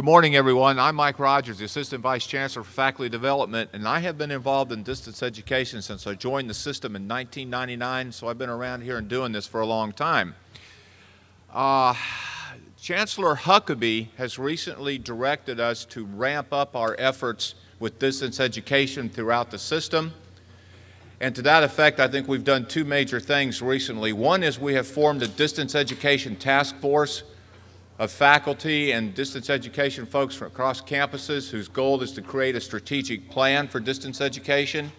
Good morning, everyone. I'm Mike Rogers, the Assistant Vice Chancellor for Faculty Development, and I have been involved in distance education since I joined the system in 1999, so I've been around here and doing this for a long time. Chancellor Huckabee has recently directed us to ramp up our efforts with distance education throughout the system. And to that effect, I think we've done two major things recently. One is we have formed a distance education task force of faculty and distance education folks from across campuses whose goal is to create a strategic plan for distance education.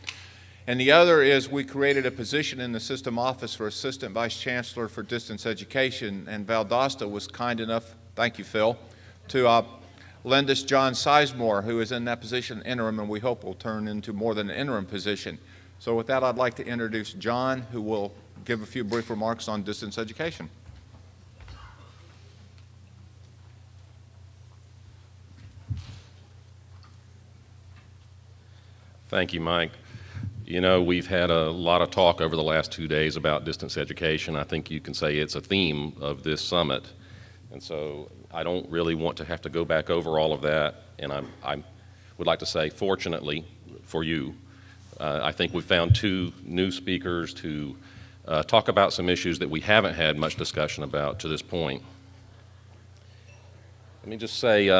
And the other is we created a position in the system office for Assistant Vice Chancellor for Distance Education, and Valdosta was kind enough, thank you, Phil, to lend us John Sizemore, who is in that position interim, and we hope will turn into more than an interim position. So with that, I'd like to introduce John, who will give a few brief remarks on distance education. Thank you, Mike. You know, we've had a lot of talk over the last 2 days about distance education. I think you can say it's a theme of this summit. And so I don't really want to have to go back over all of that. And I would like to say, fortunately for you, I think we've found two new speakers to talk about some issues that we haven't had much discussion about to this point. Let me just say,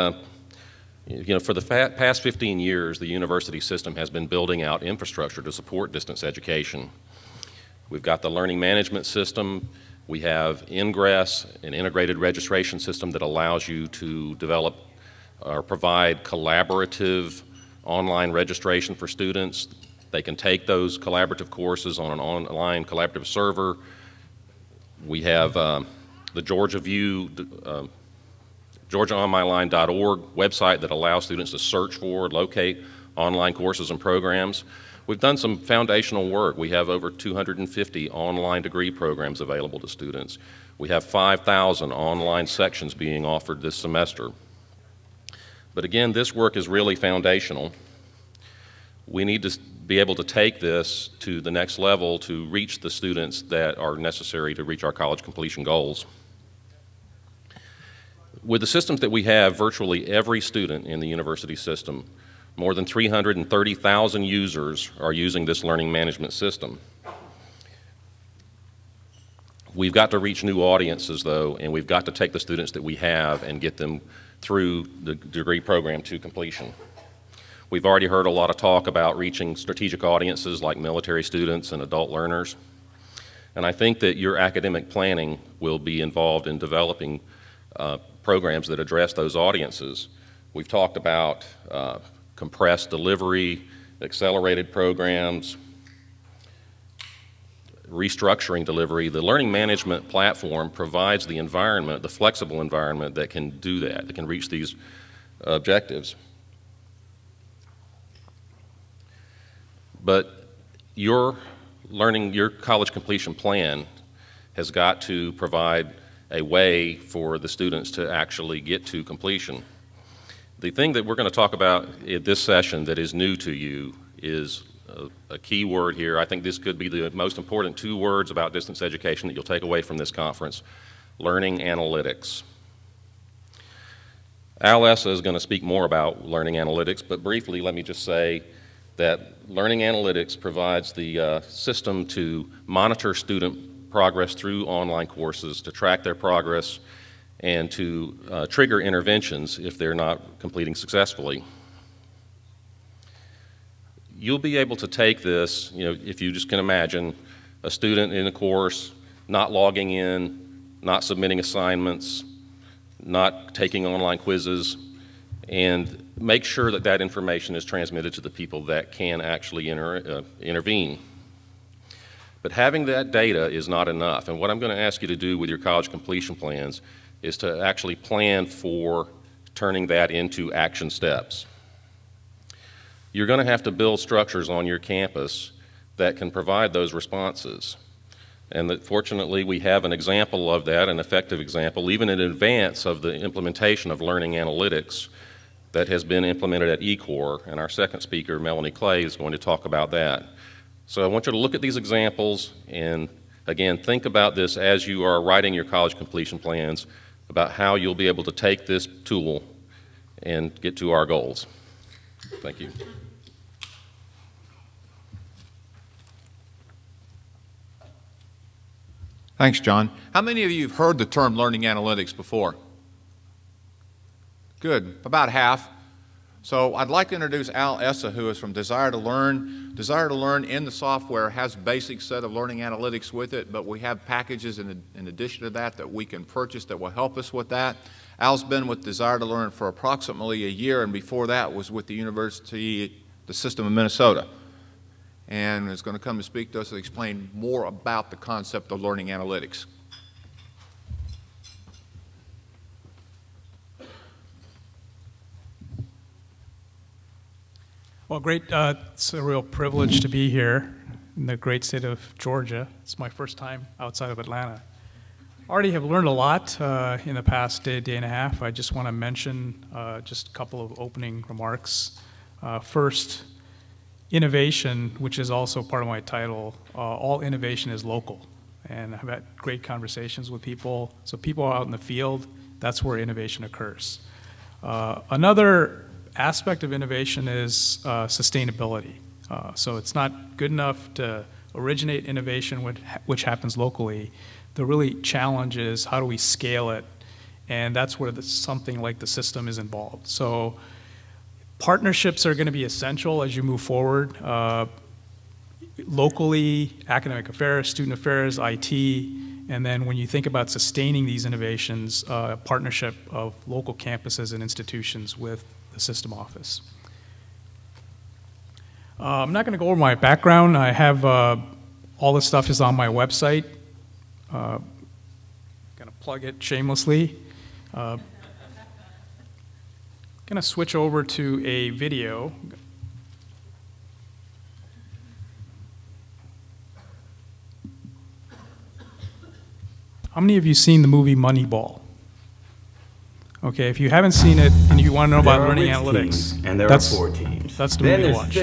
you know, for the past 15 years, the university system has been building out infrastructure to support distance education. We've got the learning management system. We have Ingress, an integrated registration system that allows you to develop or provide collaborative online registration for students. They can take those collaborative courses on an online collaborative server. We have the Georgia View, GeorgiaOnMyLine.org website that allows students to search for, locate online courses and programs. We've done some foundational work. We have over 250 online degree programs available to students. We have 5,000 online sections being offered this semester. But again, this work is really foundational. We need to be able to take this to the next level to reach the students that are necessary to reach our college completion goals. With the systems that we have, virtually every student in the university system, more than 330,000 users are using this learning management system. We've got to reach new audiences, though, and we've got to take the students that we have and get them through the degree program to completion. We've already heard a lot of talk about reaching strategic audiences like military students and adult learners. And I think that your academic planning will be involved in developing programs that address those audiences. We've talked about compressed delivery, accelerated programs, restructuring delivery. The learning management platform provides the environment, the flexible environment that can do that can reach these objectives. But your college completion plan has got to provide a way for the students to actually get to completion. The thing that we're going to talk about in this session that is new to you is a key word here. I think this could be the most important 2 words about distance education that you'll take away from this conference: learning analytics. Al Essa is going to speak more about learning analytics, but briefly let me just say that learning analytics provides the system to monitor student progress through online courses, to track their progress, and to trigger interventions if they're not completing successfully. You'll be able to take this, you know, if you just can imagine a student in a course not logging in, not submitting assignments, not taking online quizzes, and make sure that that information is transmitted to the people that can actually intervene. But having that data is not enough, and what I'm going to ask you to do with your college completion plans is to actually plan for turning that into action steps. You're going to have to build structures on your campus that can provide those responses. And that fortunately we have an example of that, an effective example, even in advance of the implementation of learning analytics that has been implemented at eCore, and our second speaker, Melanie Clay, is going to talk about that. So I want you to look at these examples and, again, think about this as you are writing your college completion plans, about how you'll be able to take this tool and get to our goals. Thank you. Thanks, John. How many of you have heard the term learning analytics before? Good, about half. So I'd like to introduce Al Essa, who is from Desire to Learn. Desire to Learn in the software has a basic set of learning analytics with it, but we have packages in addition to that we can purchase that will help us with that. Al's been with Desire to Learn for approximately a year, and before that was with the System of Minnesota. And is going to come to speak to us and explain more about the concept of learning analytics. Well, great. It's a real privilege to be here in the great state of Georgia. It's my first time outside of Atlanta. Already have learned a lot in the past day and a half. I just want to mention just a couple of opening remarks. First, innovation, which is also part of my title, all innovation is local. And I've had great conversations with people. So people out in the field, that's where innovation occurs. Another aspect of innovation is sustainability. So it's not good enough to originate innovation which happens locally. The really challenge is how do we scale it, and that's where something like the system is involved. So partnerships are going to be essential as you move forward. Locally, academic affairs, student affairs, IT, and then when you think about sustaining these innovations, partnership of local campuses and institutions with the system office. I'm not going to go over my background. I have all this stuff is on my website. Going to plug it shamelessly. Going to switch over to a video. How many of you seen the movie Moneyball? Okay, if you haven't seen it and you want to know about learning analytics, and there are 4 teams. That's the movie to watch.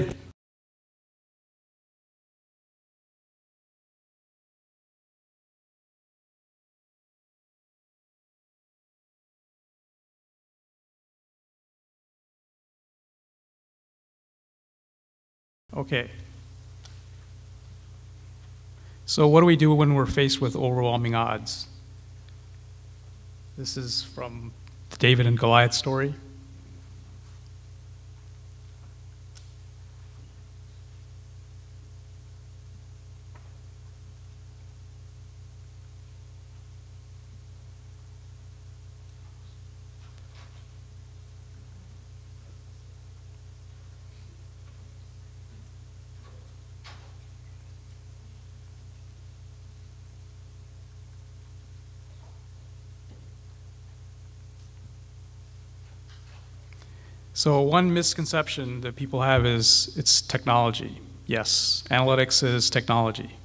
Okay. So what do we do when we're faced with overwhelming odds? This is from the David and Goliath story. So one misconception that people have is it's technology. Yes, analytics is technology.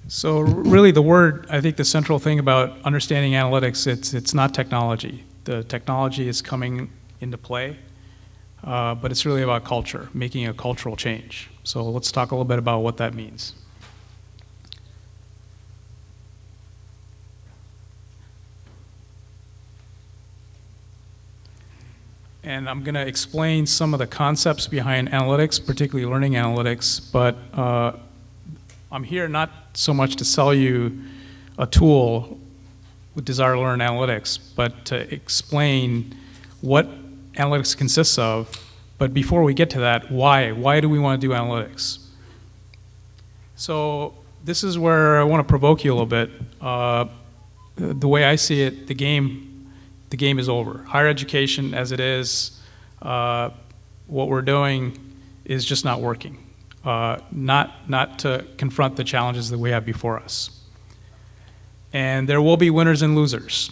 So really I think the central thing about understanding analytics, it's not technology. The technology is coming into play, but it's really about culture, making a cultural change. So let's talk a little bit about what that means. And I'm going to explain some of the concepts behind analytics, particularly learning analytics, but I'm here not so much to sell you a tool with Desire to Learn Analytics, but to explain what analytics consists of. But before we get to that, why? Why do we want to do analytics? So this is where I want to provoke you a little bit. The way I see it, the game is over. Higher education as it is, what we're doing is just not working. Not to confront the challenges that we have before us. And there will be winners and losers.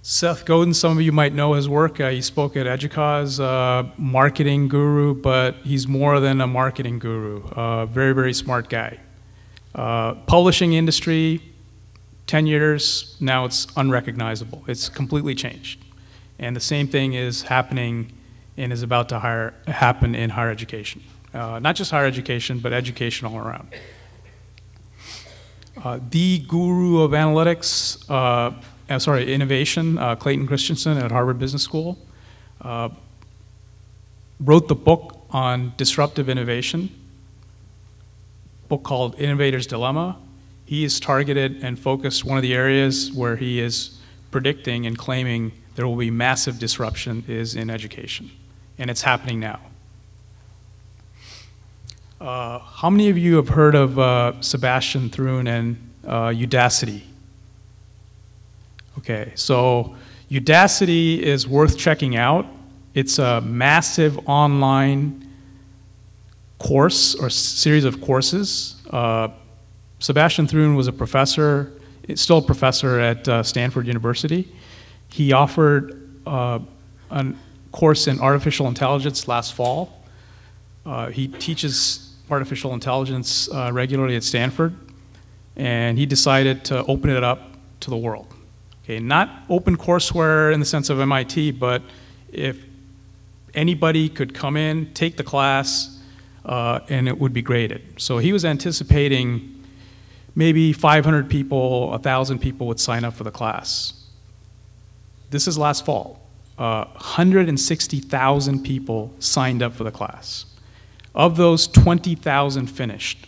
Seth Godin, some of you might know his work. He spoke at Educause, marketing guru, but he's more than a marketing guru. Very, very smart guy. Publishing industry, 10 years, now it's unrecognizable. It's completely changed. And the same thing is happening and is about to happen in higher education. Not just higher education, but education all around. The guru of analytics, innovation, Clayton Christensen at Harvard Business School, wrote the book on disruptive innovation, book called Innovator's Dilemma. He is targeted and focused one of the areas where he is predicting and claiming there will be massive disruption is in education, and it's happening now. How many of you have heard of Sebastian Thrun and Udacity? Okay, so Udacity is worth checking out. It's a massive online course or series of courses. Sebastian Thrun was a professor, still a professor at Stanford University. He offered a course in artificial intelligence last fall. He teaches artificial intelligence regularly at Stanford, and he decided to open it up to the world. Okay, not open courseware in the sense of MIT, but if anybody could come in, take the class, and it would be graded. So he was anticipating maybe 500 people, 1,000 people would sign up for the class. This is last fall. 160,000 people signed up for the class. Of those, 20,000 finished,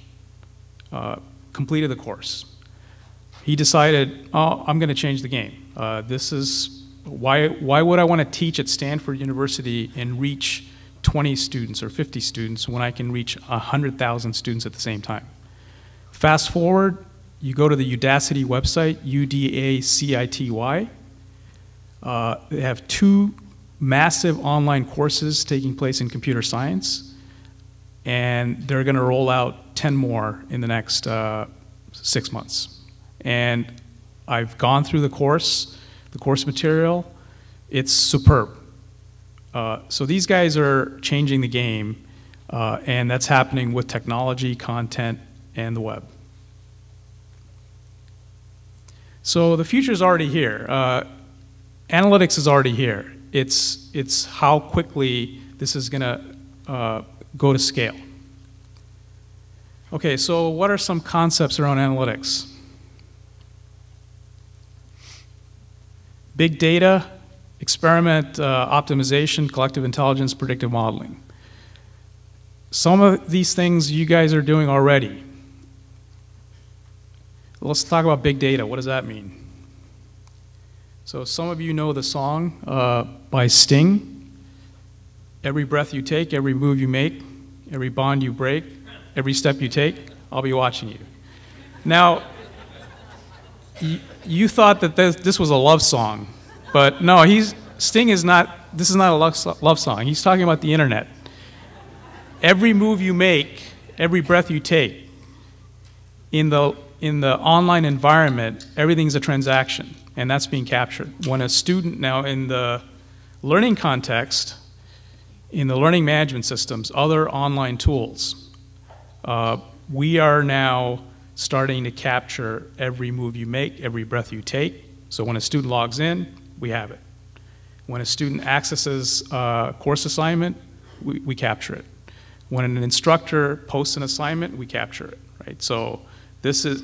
completed the course. He decided, oh, I'm going to change the game. This is, why would I want to teach at Stanford University and reach 20 students or 50 students when I can reach 100,000 students at the same time? Fast forward, you go to the Udacity website, UDACITY. They have 2 massive online courses taking place in computer science, and they're going to roll out 10 more in the next 6 months. And I've gone through the course material. It's superb. So these guys are changing the game, and that's happening with technology, content, and the web. So the future is already here. Analytics is already here. It's how quickly this is going to go to scale. Okay, so what are some concepts around analytics? Big data, experiment optimization, collective intelligence, predictive modeling. Some of these things you guys are doing already. Let's talk about big data. What does that mean? So some of you know the song by Sting. Every breath you take, every move you make, every bond you break, every step you take, I'll be watching you. Now, you thought that this was a love song, but no, Sting is not, this is not a love song. He's talking about the internet. Every move you make, every breath you take, in the online environment, everything's a transaction, and that's being captured. When a student, now in the learning context, in the learning management systems, other online tools, we are now starting to capture every move you make, every breath you take. So when a student logs in, we have it. When a student accesses a course assignment, we capture it. When an instructor posts an assignment, we capture it, right? So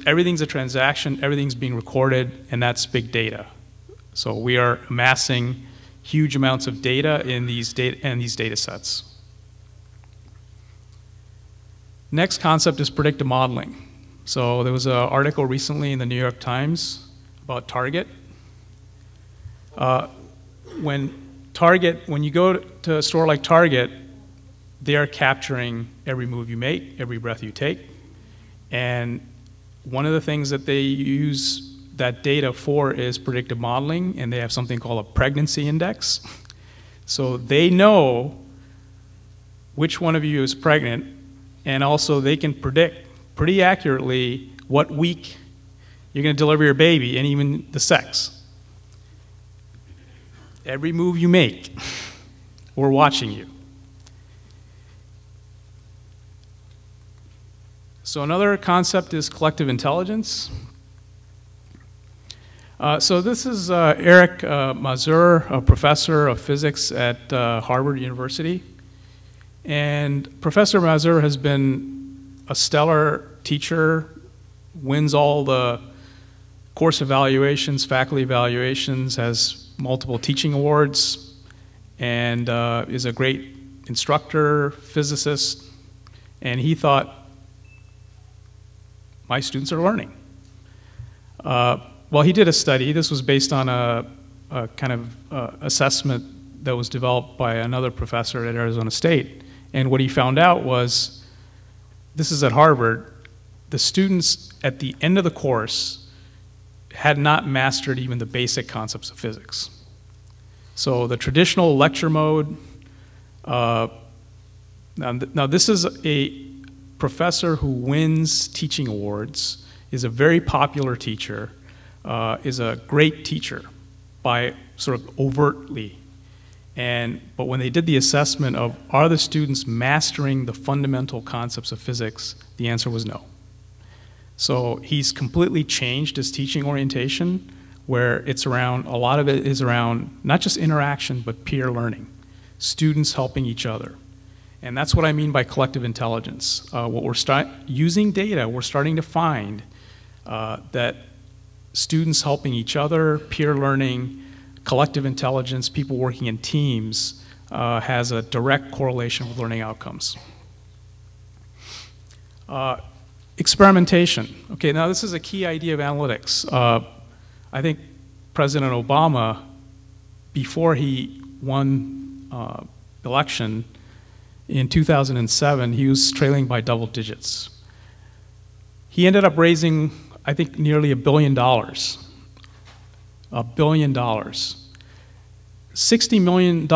everything's a transaction, everything's being recorded, and that's big data. So we are amassing huge amounts of data in these data sets. Next concept is predictive modeling. So there was an article recently in the New York Times about Target. When you go to a store like Target, they are capturing every move you make, every breath you take. And one of the things that they use that data for is predictive modeling, and they have something called a pregnancy index. So they know which one of you is pregnant, and also they can predict pretty accurately what week you're going to deliver your baby and even the sex. every move you make, we're watching you. So another concept is collective intelligence. So this is Eric Mazur, a professor of physics at Harvard University. And Professor Mazur has been a stellar teacher, wins all the course evaluations, faculty evaluations, has multiple teaching awards, and is a great instructor, physicist. And he thought, my students are learning. Well, he did a study. This was based on a kind of assessment that was developed by another professor at Arizona State. And what he found out was, this is at Harvard, the students at the end of the course had not mastered even the basic concepts of physics. So the traditional lecture mode, now this is a professor who wins teaching awards, is a very popular teacher, is a great teacher by sort of overtly. But when they did the assessment of, are the students mastering the fundamental concepts of physics, the answer was no. So he's completely changed his teaching orientation, where it's around, a lot of it is around not just interaction, but peer learning, students helping each other. And that's what I mean by collective intelligence. What we're using data, we're starting to find that students helping each other, peer learning, collective intelligence, people working in teams, has a direct correlation with learning outcomes. Experimentation. Okay, now this is a key idea of analytics. I think President Obama, before he won election in 2007, he was trailing by double digits. He ended up raising, I think, nearly $1 billion. $1 billion. $60 million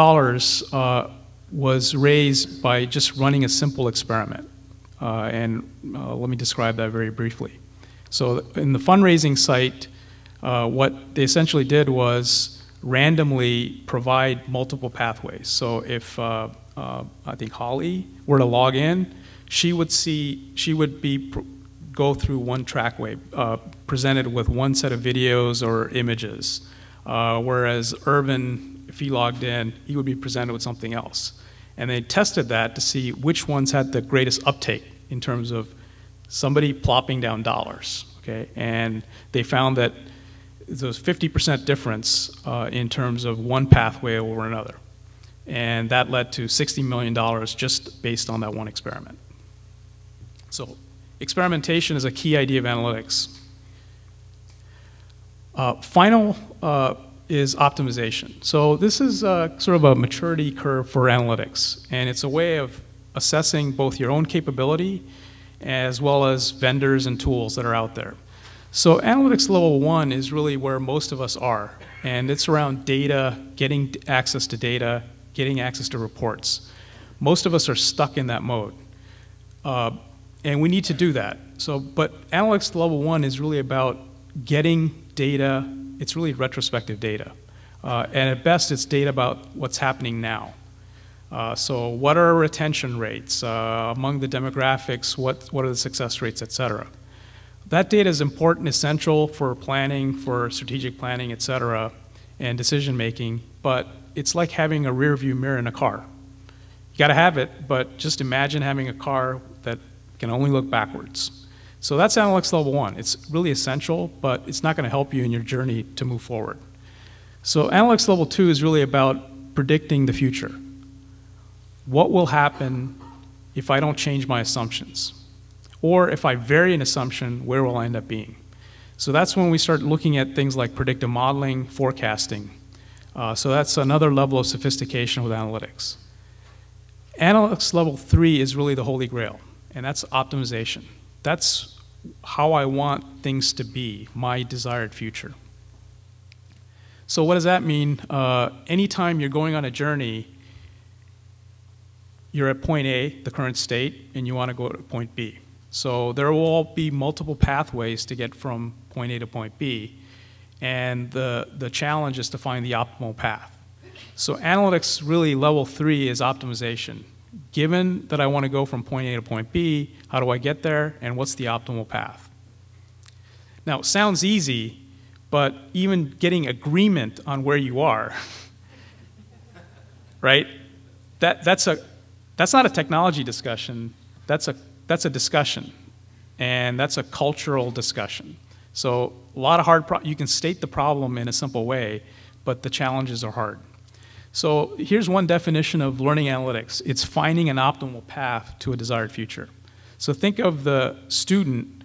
was raised by just running a simple experiment. Let me describe that very briefly. So in the fundraising site, what they essentially did was randomly provide multiple pathways. So if I think Holly were to log in, she would go through one trackway, presented with one set of videos or images. Whereas Irvin, if he logged in, he would be presented with something else. And they tested that to see which ones had the greatest uptake in terms of somebody plopping down dollars, okay? And they found that there was 50% difference in terms of one pathway over another. And that led to $60 million just based on that one experiment. So experimentation is a key idea of analytics. Final is optimization. So this is sort of a maturity curve for analytics, and it's a way of assessing both your own capability as well as vendors and tools that are out there. So analytics level 1 is really where most of us are, and it's around data, getting access to data, getting access to reports. Most of us are stuck in that mode, and we need to do that. So, but analytics level 1 is really about getting data. It's really retrospective data. And at best, it's data about what's happening now. So what are retention rates among the demographics, what are the success rates, et cetera. That data is important, essential for planning, for strategic planning, et cetera, and decision making, but it's like having a rear view mirror in a car. You gotta have it, but just imagine having a car that can only look backwards. So that's analytics level 1. It's really essential, but it's not going to help you in your journey to move forward. So analytics level 2 is really about predicting the future. What will happen if I don't change my assumptions? Or if I vary an assumption, where will I end up being? So that's when we start looking at things like predictive modeling, forecasting. So that's another level of sophistication with analytics. Analytics level 3 is really the holy grail, and that's optimization. That's how I want things to be, my desired future. So what does that mean? Anytime you're going on a journey, you're at point A, the current state, and you want to go to point B. So there will be multiple pathways to get from point A to point B, and the challenge is to find the optimal path. So analytics really level 3 is optimization. Given that I want to go from point A to point B, how do I get there and what's the optimal path? Now, it sounds easy, but even getting agreement on where you are, right? That's not a technology discussion, that's a discussion, and that's a cultural discussion. So a lot of you can state the problem in a simple way, but the challenges are hard. So here's one definition of learning analytics. It's finding an optimal path to a desired future. So think of the student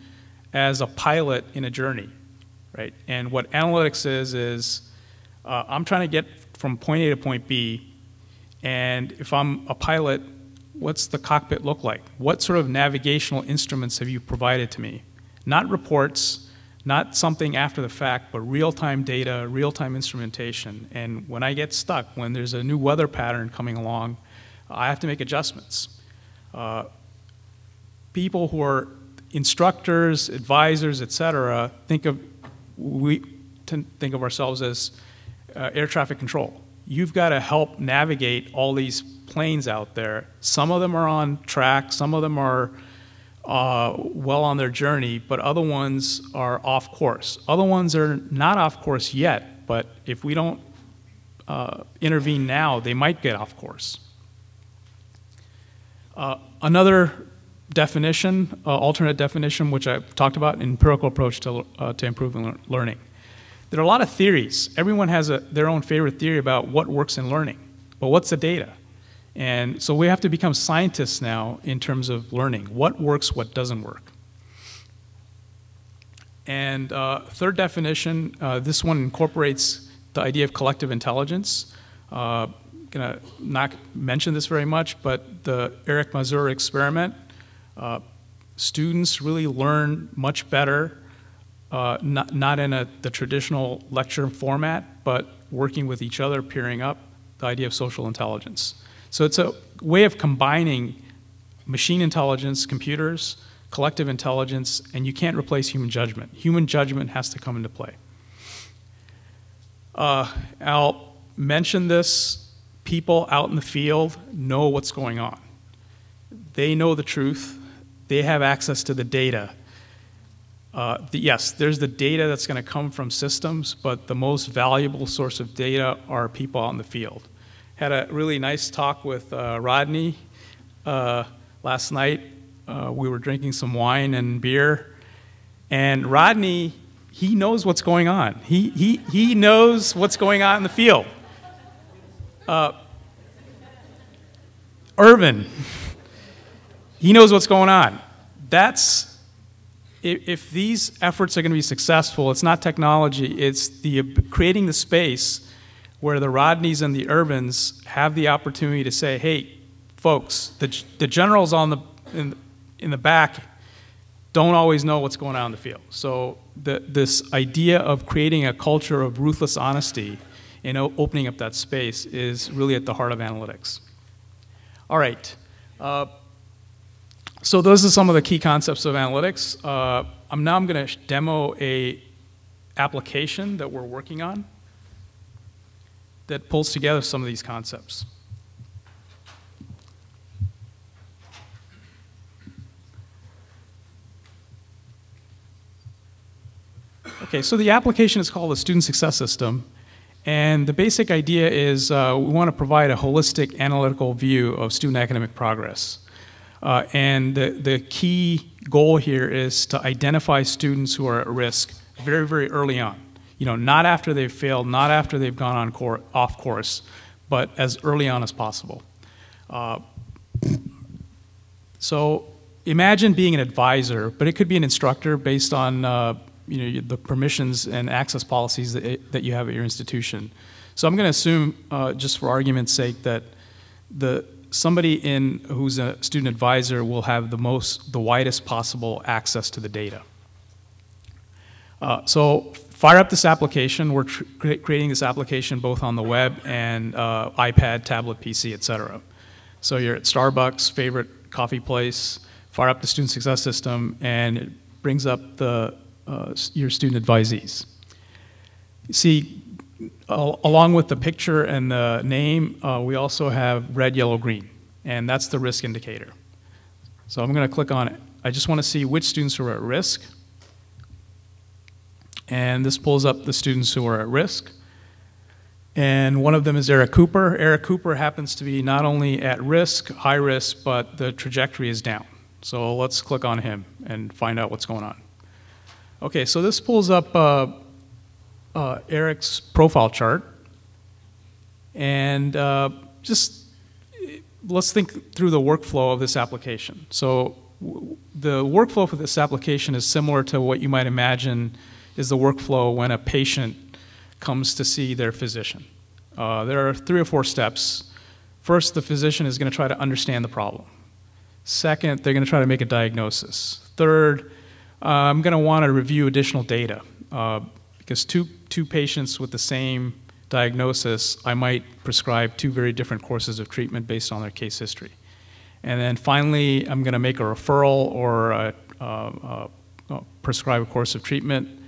as a pilot in a journey, right? And what analytics is I'm trying to get from point A to point B, and if I'm a pilot, what's the cockpit look like? What sort of navigational instruments have you provided to me? Not reports, not something after the fact, but real-time data, real-time instrumentation. And when I get stuck, when there's a new weather pattern coming along, I have to make adjustments. People who are instructors, advisors, et cetera, we think of ourselves as air traffic control. You've got to help navigate all these planes out there. Some of them are on track, some of them are well on their journey, but other ones are off course. Other ones are not off course yet, but if we don't intervene now, they might get off course. Another definition, alternate definition, which I've talked about, an empirical approach to improving learning. There are a lot of theories. Everyone has their own favorite theory about what works in learning, but what's the data? And so we have to become scientists now in terms of learning. What works, what doesn't work? And third definition, this one incorporates the idea of collective intelligence. I'm going to not mention this very much, but the Eric Mazur experiment, students really learn much better, not in the traditional lecture format, but working with each other, peering up, the idea of social intelligence. So it's a way of combining machine intelligence, computers, collective intelligence, and you can't replace human judgment. Human judgment has to come into play. I'll mention this. People out in the field know what's going on. They know the truth. They have access to the data. Yes, there's the data that's going to come from systems, but the most valuable source of data are people out in the field. Had a really nice talk with Rodney last night. We were drinking some wine and beer, and Rodney, he knows what's going on. He knows what's going on in the field. Irvin, he knows what's going on. If these efforts are going to be successful, it's not technology, it's creating the space where the Rodneys and the Irvins have the opportunity to say, hey, folks, the generals in the back don't always know what's going on in the field. So this idea of creating a culture of ruthless honesty and opening up that space is really at the heart of analytics. All right. So those are some of the key concepts of analytics. I'm going to demo a application that we're working on that pulls together some of these concepts. Okay, so the application is called the Student Success System, and the basic idea is we want to provide a holistic analytical view of student academic progress. And the key goal here is to identify students who are at risk very, very early on. You know, not after they've failed, not after they've gone off course, but as early on as possible. So imagine being an advisor, but it could be an instructor based on the permissions and access policies that you have at your institution. So I'm going to assume, just for argument's sake, that somebody who's a student advisor will have the widest possible access to the data. So fire up this application. We're creating this application both on the web and iPad, tablet, PC, etc. So you're at Starbucks, favorite coffee place, fire up the Student Success System, and it brings up your student advisees. You see, along with the picture and the name, we also have red, yellow, green, and that's the risk indicator. So I'm going to click on it. I just want to see which students are at risk, and this pulls up the students who are at risk. And one of them is Eric Cooper. Eric Cooper happens to be not only at risk, high risk, but the trajectory is down. So let's click on him and find out what's going on. Okay, so this pulls up Eric's profile chart. And just let's think through the workflow of this application. So the workflow for this application is similar to what you might imagine is the workflow when a patient comes to see their physician. There are 3 or 4 steps. First, the physician is going to try to understand the problem. Second, they're going to try to make a diagnosis. Third, I'm going to want to review additional data because two patients with the same diagnosis, I might prescribe 2 very different courses of treatment based on their case history. And then finally, I'm going to make a referral or prescribe a course of treatment.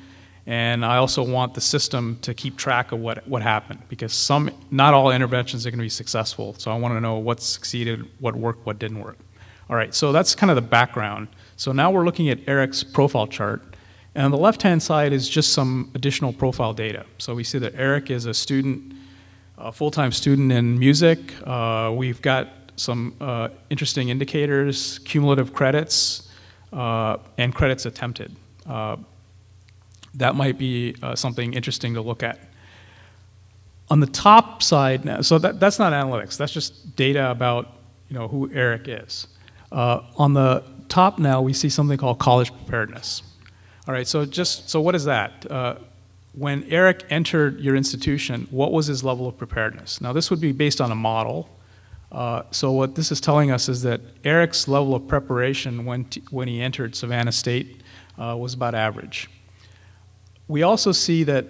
And I also want the system to keep track of what happened because not all interventions are going to be successful. So I want to know what succeeded, what worked, what didn't work. All right, so that's kind of the background. So now we're looking at Eric's profile chart. And on the left-hand side is just some additional profile data. So we see that Eric is a student, a full-time student in music. We've got some interesting indicators, cumulative credits, and credits attempted. That might be something interesting to look at. On the top side now, so that's not analytics, that's just data about who Eric is. On the top now, we see something called college preparedness. All right, so what is that? When Eric entered your institution, what was his level of preparedness? Now this would be based on a model. So what this is telling us is that Eric's level of preparation when he entered Savannah State was about average. We also see that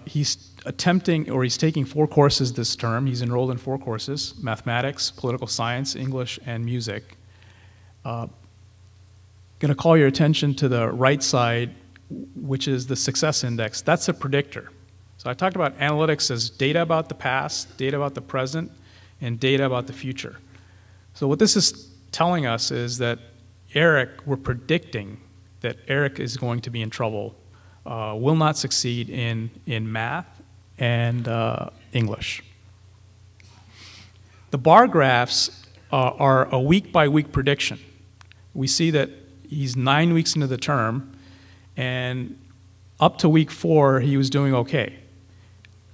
he's taking 4 courses this term. He's enrolled in 4 courses: mathematics, political science, English, and music. Going to call your attention to the right side, which is the success index. That's a predictor. So I talked about analytics as data about the past, data about the present, and data about the future. So what this is telling us is that we're predicting that Eric is going to be in trouble, will not succeed in math and English. The bar graphs are a week-by-week prediction. We see that he's 9 weeks into the term, and up to week 4, he was doing okay.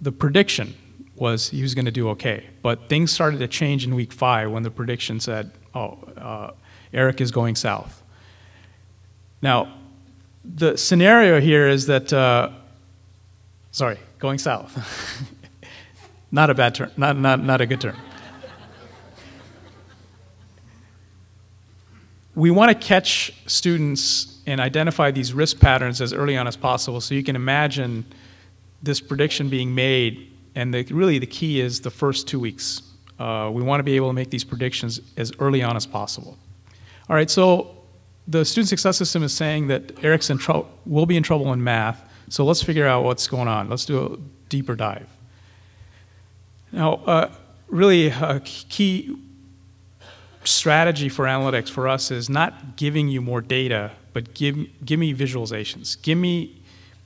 The prediction was he was going to do okay, but things started to change in week 5 when the prediction said, Eric is going south. Now, the scenario here is that, going south. Not a bad term, not a good term. We want to catch students and identify these risk patterns as early on as possible, so you can imagine this prediction being made, and really the key is the first 2 weeks. We want to be able to make these predictions as early on as possible. All right, so the student success system is saying that Eric's will be in trouble in math, so let's figure out what's going on. Let's do a deeper dive. Now, really a key strategy for analytics for us is not giving you more data, but give me visualizations.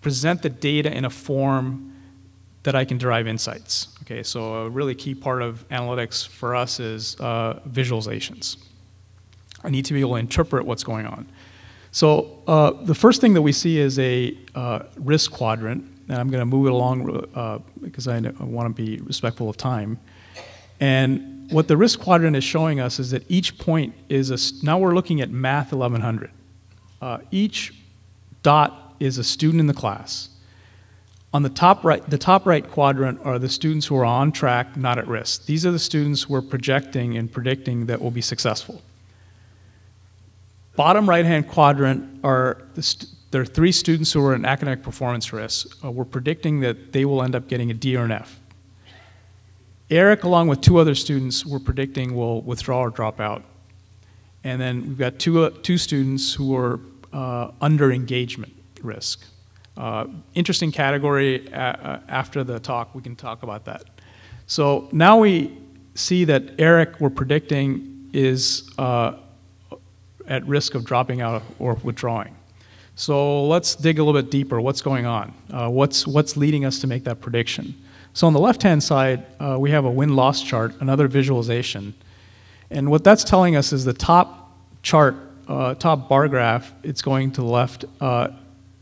Present the data in a form that I can derive insights. Okay, so a really key part of analytics for us is visualizations. I need to be able to interpret what's going on. So the first thing that we see is a risk quadrant, and I'm going to move it along because I want to be respectful of time. And what the risk quadrant is showing us is that each point is now we're looking at Math 1100. Each dot is a student in the class. On the top right quadrant are the students who are on track, not at risk. These are the students we're projecting and predicting that will be successful. Bottom right-hand quadrant there are 3 students who are in academic performance risk. We're predicting that they will end up getting a D or an F. Eric, along with 2 other students, we're predicting will withdraw or drop out. And then we've got two students who are under engagement risk. Interesting category. After the talk, we can talk about that. So now we see that Eric, we're predicting, is at risk of dropping out or withdrawing. So let's dig a little bit deeper. What's going on? What's leading us to make that prediction? So on the left-hand side, we have a win-loss chart, another visualization. And what that's telling us is the top chart, top bar graph, it's going to the left,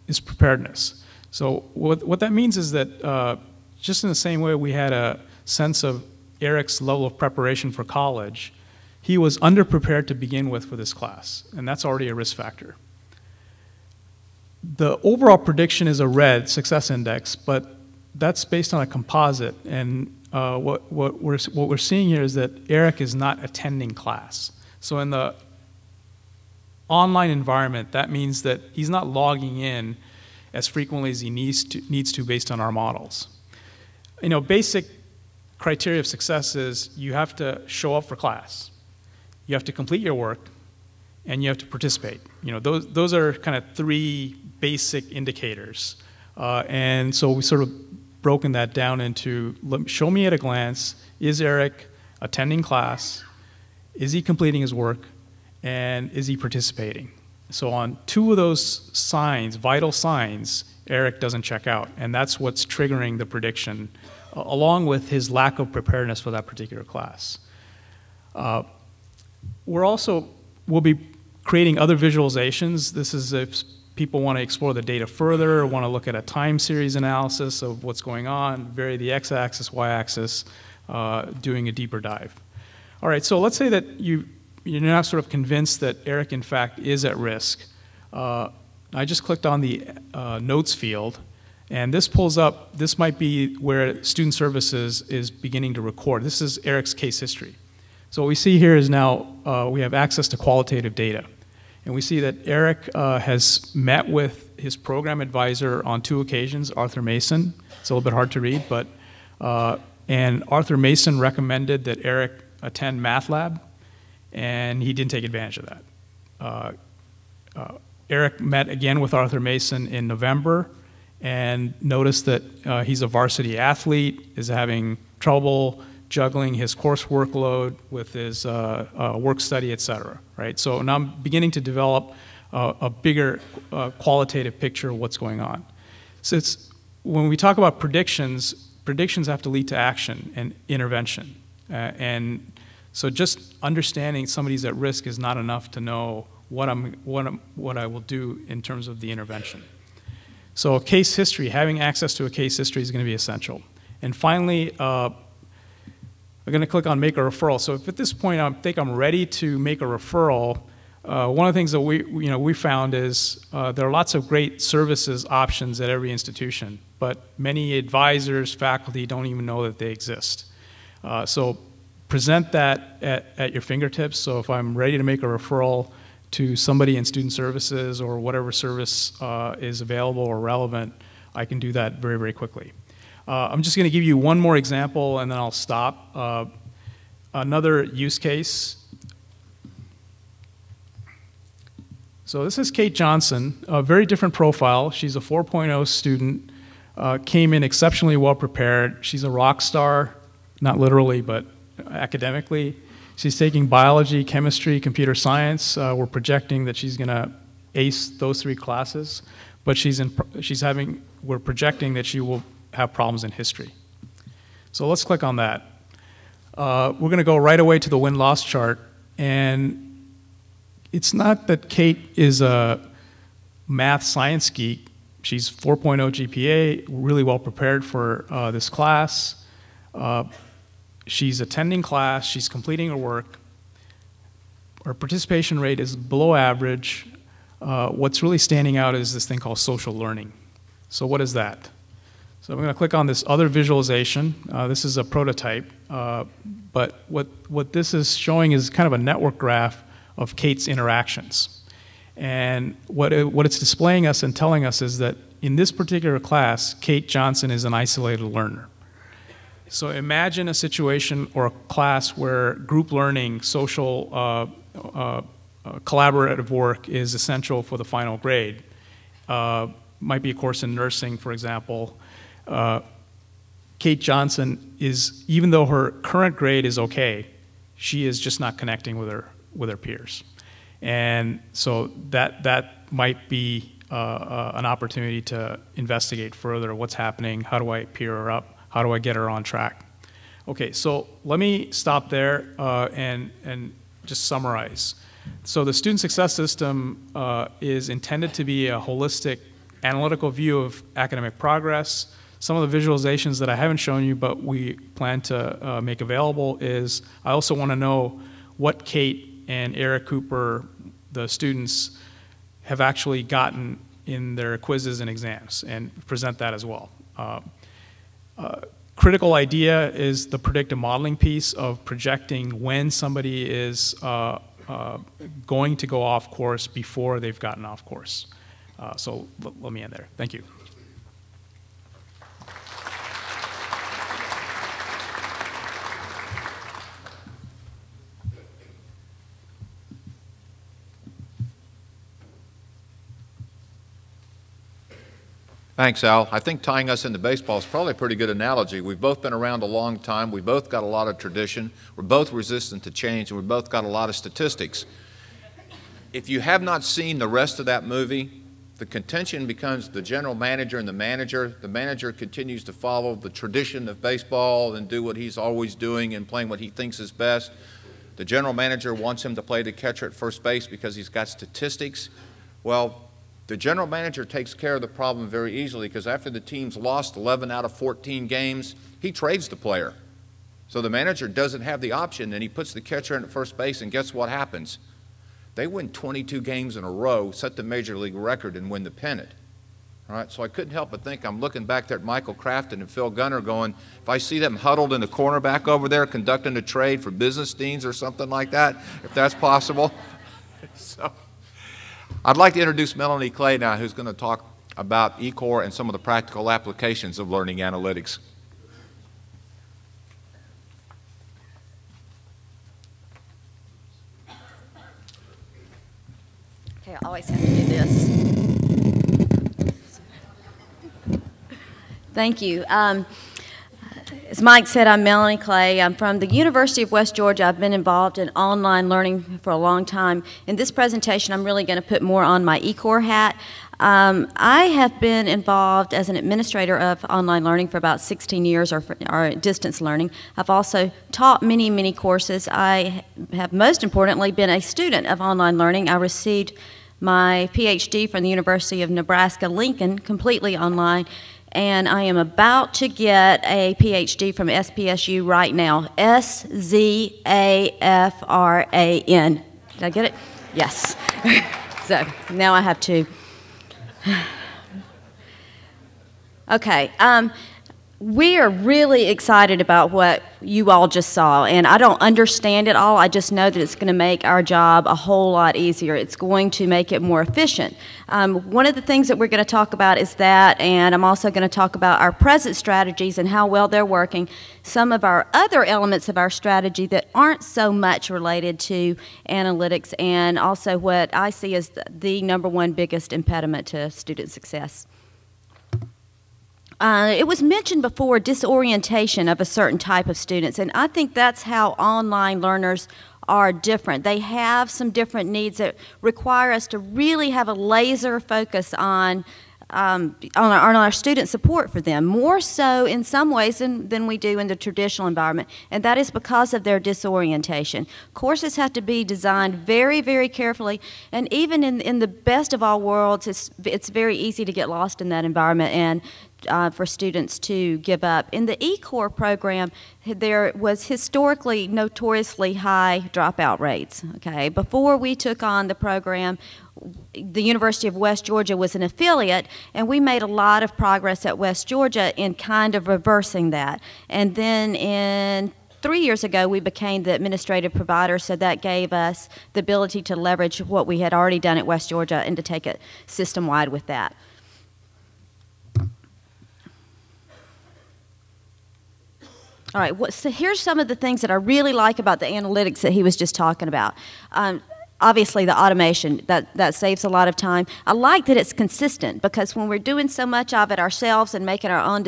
is preparedness. So what that means is that just in the same way we had a sense of Eric's level of preparation for college, he was underprepared to begin with for this class, and that's already a risk factor. The overall prediction is a red success index, but that's based on a composite, and what we're seeing here is that Eric is not attending class. So in the online environment, that means that he's not logging in as frequently as he needs to based on our models. You know, basic criteria of success is you have to show up for class, you have to complete your work, and you have to participate. You know, those are kind of three basic indicators. And so we sort of broken that down into, show me at a glance, is Eric attending class, is he completing his work, and is he participating? So on two of those signs, vital signs, Eric doesn't check out, and that's what's triggering the prediction, along with his lack of preparedness for that particular class. We'll be creating other visualizations. This is if people want to explore the data further, or want to look at a time series analysis of what's going on, vary the x-axis, y-axis, doing a deeper dive. All right, so let's say that you're now sort of convinced that Eric, in fact, is at risk. I just clicked on the notes field, and this pulls up, this might be where Student Services is beginning to record. This is Eric's case history. So what we see here is now we have access to qualitative data. And we see that Eric has met with his program advisor on 2 occasions, Arthur Mason. It's a little bit hard to read, but, and Arthur Mason recommended that Eric attend Math Lab, and he didn't take advantage of that. Eric met again with Arthur Mason in November and noticed that he's a varsity athlete, is having trouble juggling his course workload with his work study, et cetera, right? So now I'm beginning to develop a bigger qualitative picture of what's going on. So when we talk about predictions, predictions have to lead to action and intervention. And so just understanding somebody's at risk is not enough to know what I will do in terms of the intervention. So a case history, having access to a case history is going to be essential. And finally, I'm going to click on make a referral. So if at this point I think I'm ready to make a referral, one of the things that we found is there are lots of great services options at every institution, but many advisors, faculty don't even know that they exist. So present that at your fingertips. So if I'm ready to make a referral to somebody in Student Services or whatever service is available or relevant, I can do that very, very quickly. I'm just going to give you one more example and then I'll stop. Another use case. So this is Kate Johnson, a very different profile. She's a 4.0 student, came in exceptionally well prepared. She's a rock star, not literally, but academically. She's taking biology, chemistry, computer science. We're projecting that she's going to ace those 3 classes, but we're projecting that she will have problems in history. So let's click on that. We're going to go right away to the win-loss chart, and it's not that Kate is a math science geek. She's 4.0 GPA, really well prepared for this class. She's attending class, she's completing her work. Her participation rate is below average. What's really standing out is this thing called social learning. So what is that? So I'm going to click on this other visualization. This is a prototype, but what this is showing is kind of a network graph of Kate's interactions. And what it's displaying us and telling us is that in this particular class, Kate Johnson is an isolated learner. So imagine a situation or a class where group learning, social, collaborative work is essential for the final grade. might be a course in nursing, for example. Kate Johnson is, even though her current grade is okay, she is just not connecting with her peers. And so that might be an opportunity to investigate further what's happening, how do I peer her up, how do I get her on track. Okay, so let me stop there and just summarize. So the student success system is intended to be a holistic analytical view of academic progress. Some of the visualizations that I haven't shown you but we plan to make available is, I also want to know what Kate and Eric Cooper, the students, have actually gotten in their quizzes and exams, and present that as well. Critical idea is the predictive modeling piece of projecting when somebody is going to go off course before they've gotten off course. So let me end there. Thank you. Thanks, Al. I think tying us into baseball is probably a pretty good analogy. We've both been around a long time. We've both got a lot of tradition. We're both resistant to change, and we've both got a lot of statistics. If you have not seen the rest of that movie, the contention becomes the general manager and the manager. The manager continues to follow the tradition of baseball and do what he's always doing and playing what he thinks is best. The general manager wants him to play the catcher at first base because he's got statistics. Well, the general manager takes care of the problem very easily, because after the team's lost 11 out of 14 games, he trades the player. So the manager doesn't have the option, and he puts the catcher in at first base, and guess what happens? They win 22 games in a row, set the major league record, and win the pennant. All right, so I couldn't help but think, I'm looking back there at Michael Crafton and Phil Gunner going, if I see them huddled in the corner back over there conducting a trade for business deans or something like that, if that's possible. So I'd like to introduce Melanie Clay now, who's going to talk about eCore and some of the practical applications of learning analytics. Okay, I always have to do this. Thank you. As Mike said, I'm Melanie Clay. I'm from the University of West Georgia. I've been involved in online learning for a long time. In this presentation, I'm really going to put more on my eCore hat. I have been involved as an administrator of online learning for about 16 years, or distance learning. I've also taught many, many courses. I have most importantly been a student of online learning. I received my PhD from the University of Nebraska-Lincoln completely online, and I am about to get a PhD from SPSU right now, S-Z-A-F-R-A-N. Did I get it? Yes. So now I have to. Okay. We are really excited about what you all just saw, and I don't understand it all. I just know that it's going to make our job a whole lot easier. It's going to make it more efficient. One of the things that we're going to talk about is that, and I'm also going to talk about our present strategies and how well they're working, some of our other elements of our strategy that aren't so much related to analytics, and also what I see as the number one biggest impediment to student success. It was mentioned before, disorientation of a certain type of students, and I think that's how online learners are different. They have some different needs that require us to really have a laser focus on our student support for them, more so in some ways than we do in the traditional environment, and that is because of their disorientation. Courses have to be designed very, very carefully, and even in the best of all worlds, it's very easy to get lost in that environment and for students to give up. In the eCore program, there was historically notoriously high dropout rates. Okay, before we took on the program, the University of West Georgia was an affiliate, and we made a lot of progress at West Georgia in kind of reversing that. And then 3 years ago, we became the administrative provider, so that gave us the ability to leverage what we had already done at West Georgia and to take it system-wide with that. All right, so here's some of the things that I really like about the analytics that he was just talking about. obviously the automation, that saves a lot of time. I like that it's consistent, because when we're doing so much of it ourselves and making our own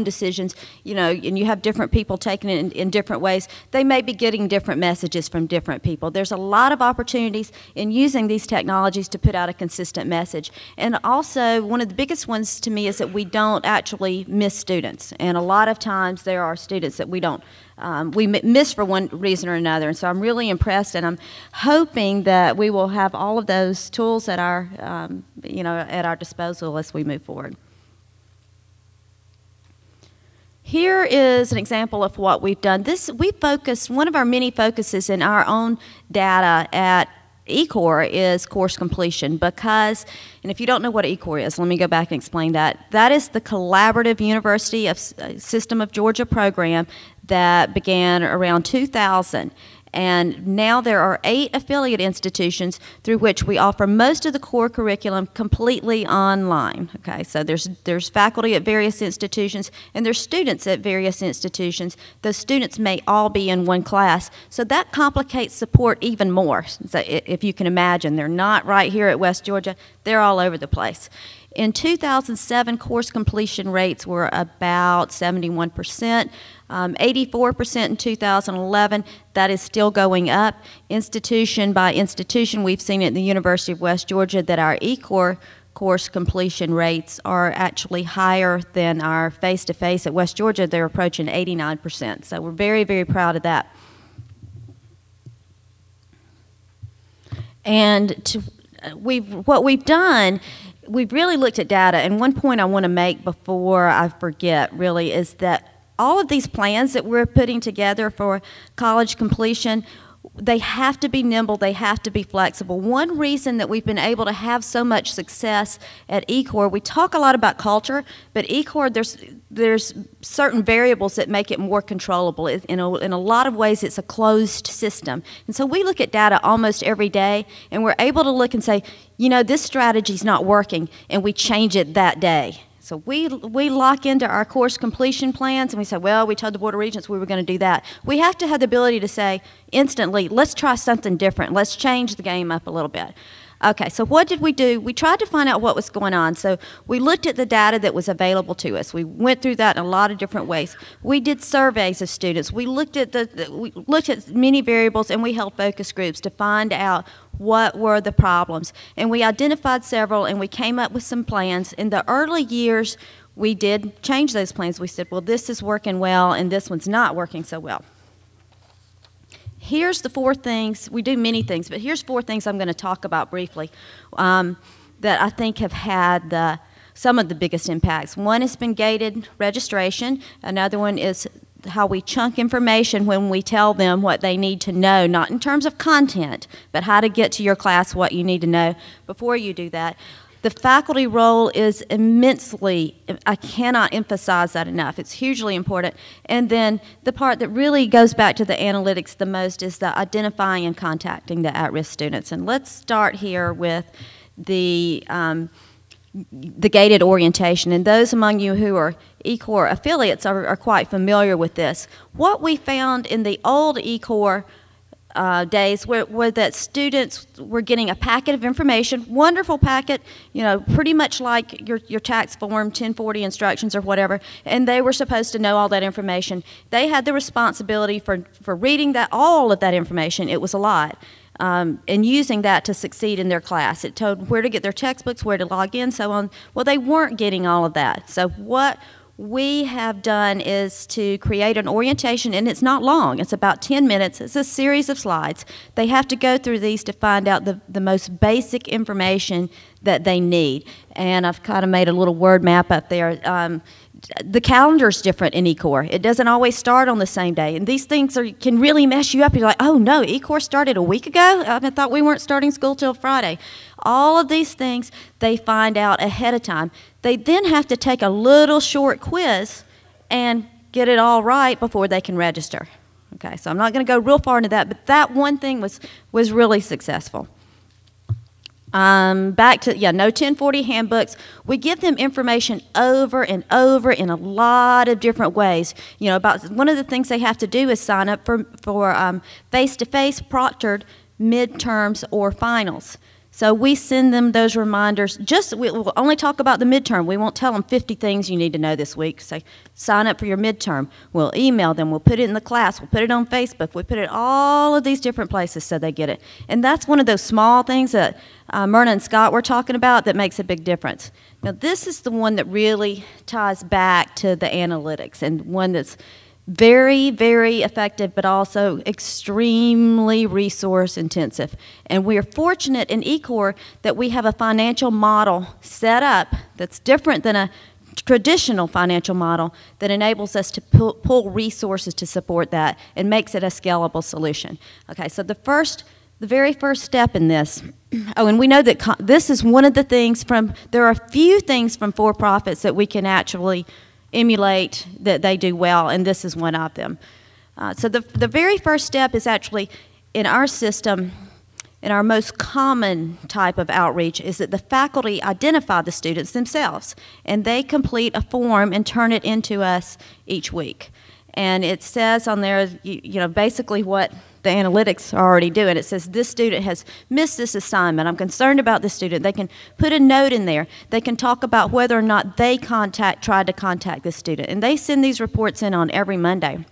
decisions, you know, and you have different people taking it in different ways, they may be getting different messages from different people. There's a lot of opportunities in using these technologies to put out a consistent message. And also, one of the biggest ones to me is that we don't actually miss students. And a lot of times there are students that we don't miss for one reason or another. And so I'm really impressed, and I'm hoping that we will have all of those tools at our, at our disposal as we move forward. Here is an example of what we've done. One of our many focuses in our own data at eCore is course completion, because, and if you don't know what eCore is, let me go back and explain that. That is the Collaborative University of System of Georgia program that began around 2000. And now there are 8 affiliate institutions through which we offer most of the core curriculum completely online. Okay, so there's faculty at various institutions, and there's students at various institutions. Those students may all be in one class, so that complicates support even more. So if you can imagine, they're not right here at West Georgia, they're all over the place. In 2007, course completion rates were about 71%, 84% in 2011. That is still going up. Institution by institution, we've seen at the University of West Georgia that our eCore course completion rates are actually higher than our face-to-face at West Georgia. They're approaching 89%. So we're very, very proud of that. And what we've done, we've really looked at data, and one point I want to make before I forget really is that all of these plans that we're putting together for college completion, they have to be nimble, they have to be flexible. One reason that we've been able to have so much success at eCore, we talk a lot about culture, but eCore, there's certain variables that make it more controllable. In a lot of ways, it's a closed system. And so we look at data almost every day, and we're able to look and say, you know, this strategy's not working, and we change it that day. So we lock into our course completion plans, and we say, well, we told the Board of Regents we were going to do that. We have to have the ability to say instantly, let's try something different. Let's change the game up a little bit. Okay, so what did we do? We tried to find out what was going on. So we looked at the data that was available to us. We went through that in a lot of different ways. We did surveys of students. We looked at many variables, and we held focus groups to find out what were the problems. And we identified several, and we came up with some plans. In the early years, we did change those plans. We said, well, this is working well, and this one's not working so well. Here's the 4 things. We do many things, but here's 4 things I'm going to talk about briefly that I think have had some of the biggest impacts. One has been gated registration. Another one is how we chunk information when we tell them what they need to know, not in terms of content, but how to get to your class, what you need to know before you do that. The faculty role is immensely, I cannot emphasize that enough. It's hugely important. And then the part that really goes back to the analytics the most is the identifying and contacting the at-risk students. And let's start here with the gated orientation. And those among you who are eCore affiliates are quite familiar with this. What we found in the old eCore days were that students were getting a packet of information, wonderful packet, you know, pretty much like your tax form, 1040 instructions or whatever, and they were supposed to know all that information. They had the responsibility for reading all of that information. It was a lot. And using that to succeed in their class. It told where to get their textbooks, where to log in, so on. Well, they weren't getting all of that. So what we have done is to create an orientation, and it's not long. It's about 10 minutes. It's a series of slides. They have to go through these to find out the most basic information that they need. And I've kind of made a little word map up there. The calendar's different in eCore. It doesn't always start on the same day. And these things can really mess you up. You're like, oh no, eCore started a week ago? I thought we weren't starting school till Friday. All of these things they find out ahead of time. They then have to take a little short quiz and get it all right before they can register. Okay, so I'm not going to go real far into that, but that one thing was really successful. Back to, no 1040 handbooks. We give them information over and over in a lot of different ways. You know, about one of the things they have to do is sign up for face-to-face proctored midterms, or finals. So we send them those reminders. We'll only talk about the midterm. We won't tell them 50 things you need to know this week. Say, sign up for your midterm. We'll email them. We'll put it in the class. We'll put it on Facebook. We put it all of these different places so they get it. And that's one of those small things that Myrna and Scott were talking about that makes a big difference. Now, this is the one that really ties back to the analytics, and one that's very, very effective, but also extremely resource intensive. And we are fortunate in eCore that we have a financial model set up that's different than a traditional financial model that enables us to pull resources to support that and makes it a scalable solution. Okay, so the very first step in this, and we know that this is one of the things there are a few things from for-profits that we can actually emulate that they do well, and this is one of them. So the very first step is actually in our system, in our most common type of outreach, is that the faculty identify the students themselves, and they complete a form and turn it into us each week. And it says on there, basically what the analytics are already doing. It says this student has missed this assignment. I'm concerned about this student. They can put a note in there. They can talk about whether or not they tried to contact this student. And they send these reports in on every Monday.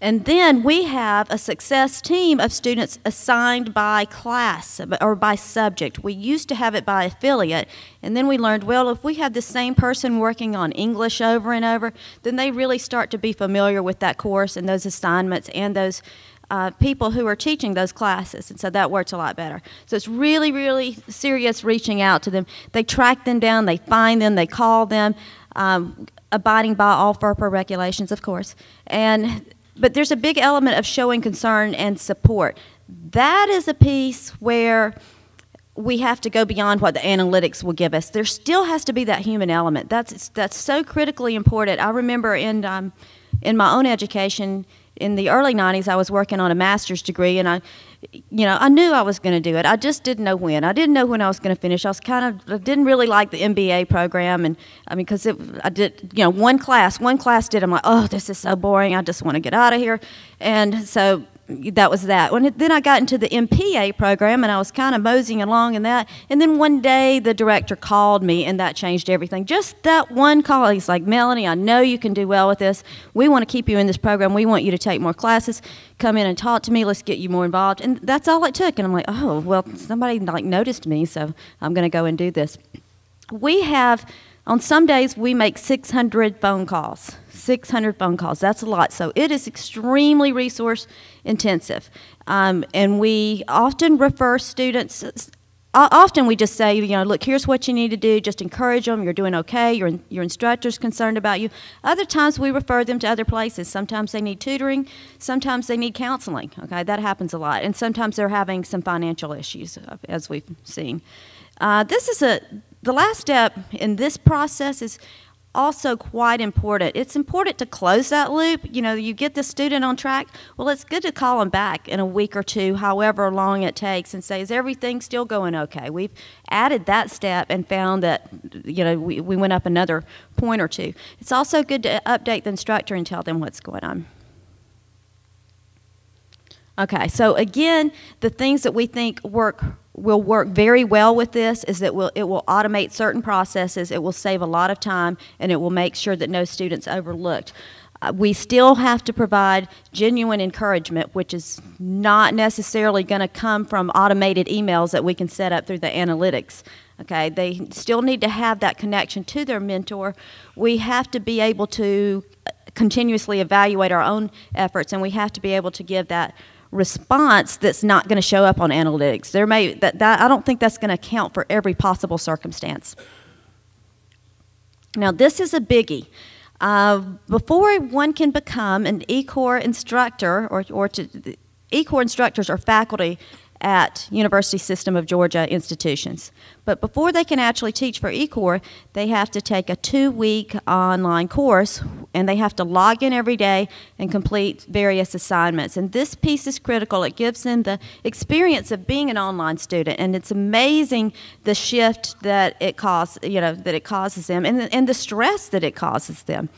And then we have a success team of students assigned by class or by subject. We used to have it by affiliate, and then we learned, well, if we have the same person working on English over and over, then they really start to be familiar with that course and those assignments and those people who are teaching those classes, and so that works a lot better. So it's really, really serious reaching out to them. They track them down, they find them, they call them, abiding by all FERPA regulations, of course. But there's a big element of showing concern and support. That is a piece where we have to go beyond what the analytics will give us. There still has to be that human element. That's so critically important. I remember in my own education in the early 90s, I was working on a master's degree, and I knew I was going to do it. I just didn't know when. I didn't know when I was going to finish. I didn't really like the MBA program, and because I did, one class did. I'm like, oh, this is so boring. I just want to get out of here, and so that was that. Then I got into the MPA program, and I was kind of moseying along in that. And then one day, the director called me, and that changed everything. Just that one call. He's like, Melanie, I know you can do well with this. We want to keep you in this program. We want you to take more classes. Come in and talk to me. Let's get you more involved. And that's all it took. And I'm like, oh, well, somebody noticed me, so I'm going to go and do this. On some days, we make 600 phone calls. 600 phone calls. That's a lot. So it is extremely resource intensive. And we often refer students. Often we just say, look, here's what you need to do. Just encourage them. You're doing okay. Your instructor's concerned about you. Other times we refer them to other places. Sometimes they need tutoring. Sometimes they need counseling. Okay, that happens a lot. And sometimes they're having some financial issues, as we've seen. The last step in this process is also quite important. It's important to close that loop. You get the student on track. Well, it's good to call them back in a week or two, however long it takes, and say, is everything still going okay? We've added that step and found that, we went up another point or two. It's also good to update the instructor and tell them what's going on. Okay, so again, the things that we think will work very well with this is that it will automate certain processes, it will save a lot of time, and it will make sure that no student's overlooked. We still have to provide genuine encouragement, which is not necessarily going to come from automated emails that we can set up through the analytics. Okay, they still need to have that connection to their mentor. We have to be able to continuously evaluate our own efforts, and we have to be able to give that response that's not going to show up on analytics. I don't think that's going to account for every possible circumstance. Now, this is a biggie. Before one can become an eCore instructor, eCore instructors are faculty at University System of Georgia institutions. But before they can actually teach for eCore, they have to take a 2-week online course, and they have to log in every day and complete various assignments. And this piece is critical. It gives them the experience of being an online student, and it's amazing the shift that it causes them, and the stress that it causes them.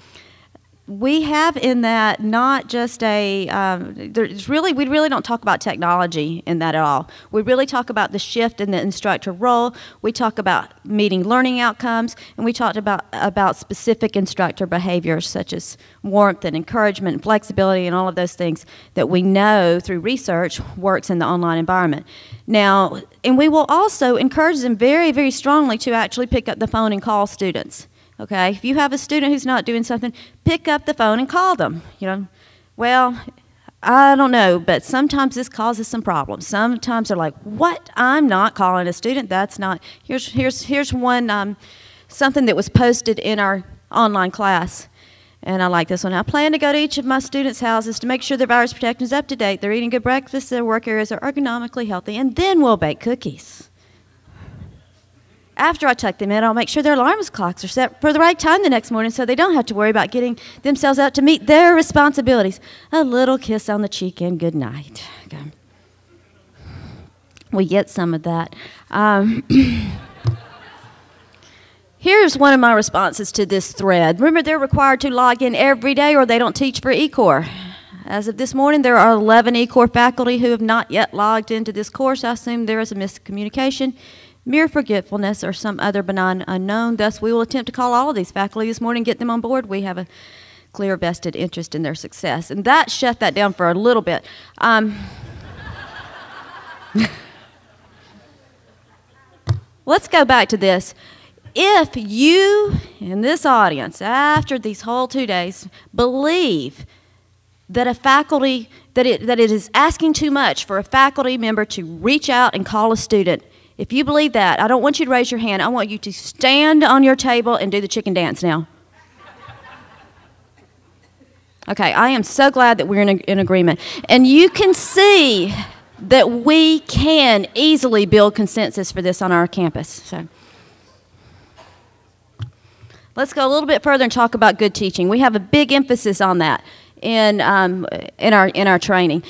we have in that not just we really don't talk about technology in that at all. We really talk about the shift in the instructor role. We talk about meeting learning outcomes, and we talked about specific instructor behaviors such as warmth and encouragement and flexibility and all of those things that we know through research works in the online environment. Now, and we will also encourage them very, very strongly to actually pick up the phone and call students. Okay, if you have a student who's not doing something, pick up the phone and call them. Well, I don't know, but sometimes this causes some problems. Sometimes they're like, "What? I'm not calling a student. That's not." Here's one something that was posted in our online class, and I like this one. I plan to go to each of my students' houses to make sure their virus protection is up to date. They're eating good breakfast. Their work areas are ergonomically healthy, and then we'll bake cookies. After I tuck them in, I'll make sure their alarm clocks are set for the right time the next morning so they don't have to worry about getting themselves out to meet their responsibilities. A little kiss on the cheek and good night. Okay. We get some of that. Here's one of my responses to this thread. Remember, they're required to log in every day or they don't teach for eCore. As of this morning, there are 11 eCore faculty who have not yet logged into this course. I assume there is a miscommunication, mere forgetfulness, or some other benign unknown. Thus, we will attempt to call all of these faculty this morning and get them on board. We have a clear vested interest in their success. And that shut that down for a little bit. Let's go back to this. If you in this audience, after these whole 2 days, believe that a faculty, that it is asking too much for a faculty member to reach out and call a student, if you believe that, I don't want you to raise your hand. I want you to stand on your table and do the chicken dance now. Okay, I am so glad that we're in agreement. And you can see that we can easily build consensus for this on our campus. So let's go a little bit further and talk about good teaching. We have a big emphasis on that in our training.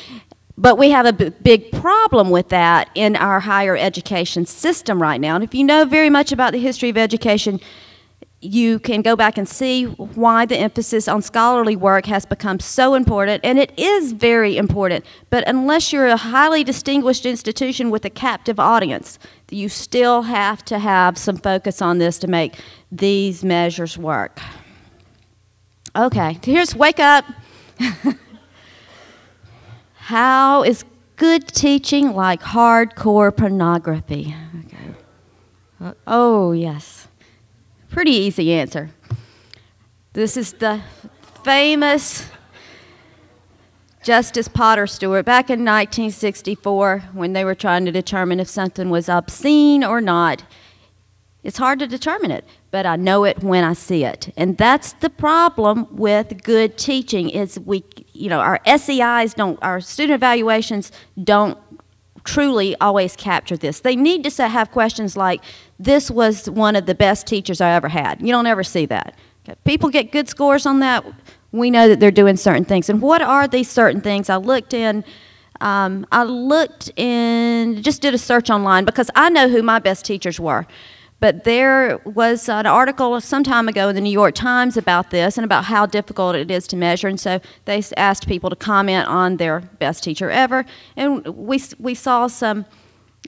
But we have a big problem with that in our higher education system right now. And if you know very much about the history of education, you can go back and see why the emphasis on scholarly work has become so important, and it is very important. But unless you're a highly distinguished institution with a captive audience, you still have to have some focus on this to make these measures work. Okay, here's wake up. How is good teaching like hardcore pornography? Okay. Oh, yes. Pretty easy answer. This is the famous Justice Potter Stewart back in 1964 when they were trying to determine if something was obscene or not. It's hard to determine it, but I know it when I see it. And that's the problem with good teaching is our SEIs our student evaluations don't truly always capture this. They need to have questions like, this was one of the best teachers I ever had. You don't ever see that. Okay. People get good scores on that. We know that they're doing certain things. And what are these certain things? I looked in, just did a search online because I know who my best teachers were. But there was an article some time ago in the New York Times about this and about how difficult it is to measure. And so they asked people to comment on their best teacher ever. And we saw some,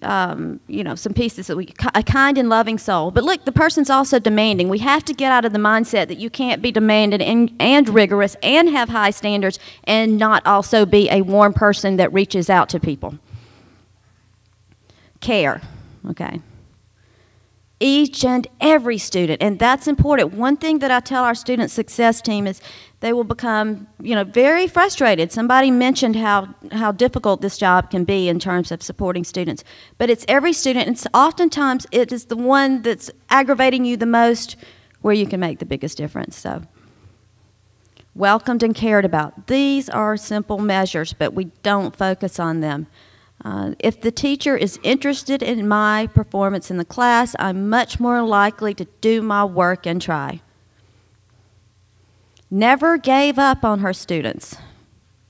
some pieces that a kind and loving soul. But look, the person's also demanding. We have to get out of the mindset that you can't be demanding and rigorous and have high standards and not also be a warm person that reaches out to people. Care, okay. Each and every student, and that's important. One thing that I tell our student success team is they will become, very frustrated. Somebody mentioned how difficult this job can be in terms of supporting students, but it's every student, and oftentimes it is the one that's aggravating you the most where you can make the biggest difference. So, welcomed and cared about. These are simple measures, but we don't focus on them. If the teacher is interested in my performance in the class, I'm much more likely to do my work and try. Never gave up on her students.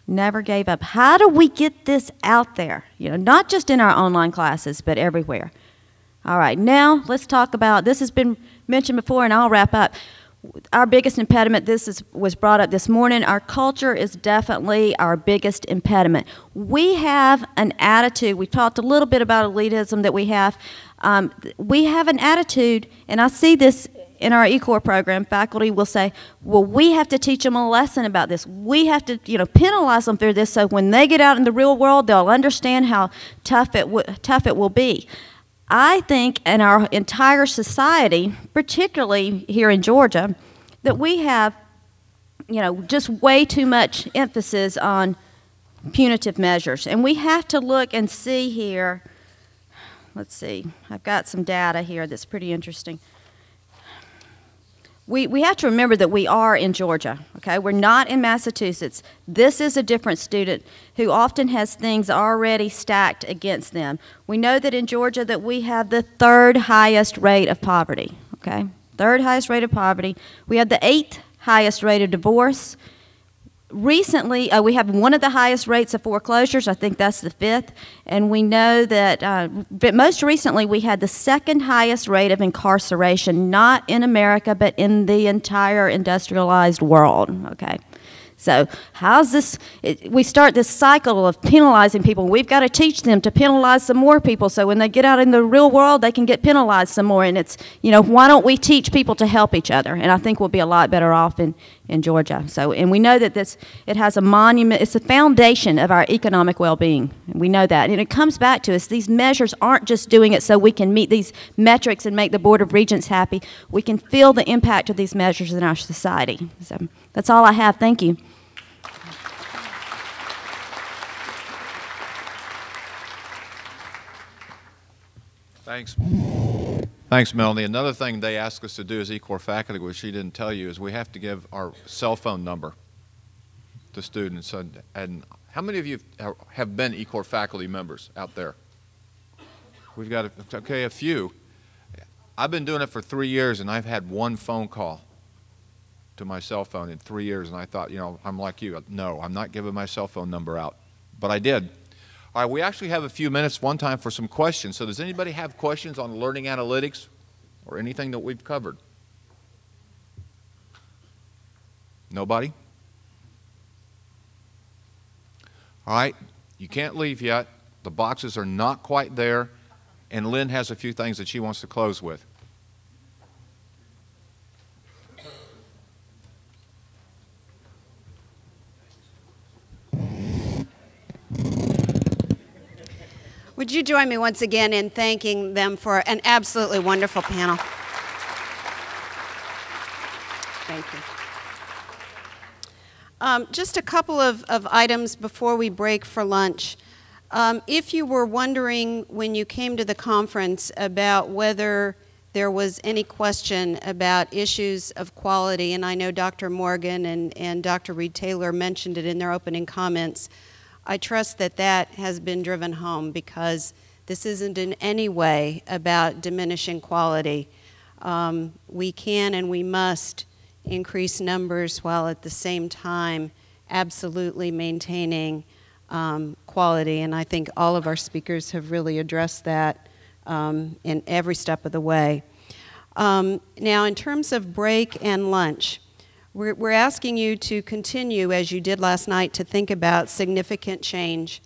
Never gave up. How do we get this out there? Not just in our online classes, but everywhere. All right, now let's talk about, this has been mentioned before and I'll wrap up. our biggest impediment, was brought up this morning, our culture is definitely our biggest impediment. We have an attitude, we talked a little bit about elitism that we have. We have an attitude, and I see this in our eCore program. Faculty will say, well, we have to teach them a lesson about this. We have to, penalize them for this, so when they get out in the real world, they'll understand how tough it will be. I think in our entire society, particularly here in Georgia, that we have, just way too much emphasis on punitive measures. And we have to look and see here. Let's see. I've got some data here that's pretty interesting. We have to remember that we are in Georgia, okay? We're not in Massachusetts. This is a different student who often has things already stacked against them. We know that in Georgia that we have the third highest rate of poverty, okay? Third highest rate of poverty. We have the 8th highest rate of divorce. Recently, we have one of the highest rates of foreclosures. I think that's the 5th. And we know that most recently we had the 2nd highest rate of incarceration, not in America, but in the entire industrialized world, okay? So how's this, we start this cycle of penalizing people. We've got to teach them to penalize some more people, so when they get out in the real world, they can get penalized some more. And it's, why don't we teach people to help each other? And I think we'll be a lot better off in Georgia. So, and we know that it has a monument, it's the foundation of our economic well-being. We know that. And it comes back to us, these measures aren't just doing it so we can meet these metrics and make the Board of Regents happy. We can feel the impact of these measures in our society. So that's all I have. Thank you. Thanks, Melanie. Another thing they ask us to do as eCore faculty, which she didn't tell you, is we have to give our cell phone number to students. And how many of you have been eCore faculty members out there? We've got, a few. I've been doing it for 3 years, and I've had one phone call to my cell phone in 3 years, and I thought, I'm like you. No, I'm not giving my cell phone number out. But I did. All right, we actually have a few minutes one time for some questions. So does anybody have questions on learning analytics or anything that we've covered? Nobody? All right, you can't leave yet. The boxes are not quite there, and Lynn has a few things that she wants to close with. Would you join me once again in thanking them for an absolutely wonderful panel? Thank you. Just a couple of items before we break for lunch. If you were wondering when you came to the conference about whether there was any question about issues of quality, and I know Dr. Morgan and Dr. Reed-Taylor mentioned it in their opening comments, I trust that that has been driven home, because this isn't in any way about diminishing quality. We can and we must increase numbers while at the same time absolutely maintaining quality, and I think all of our speakers have really addressed that in every step of the way. Now, in terms of break and lunch, we're asking you to continue, as you did last night, to think about significant change.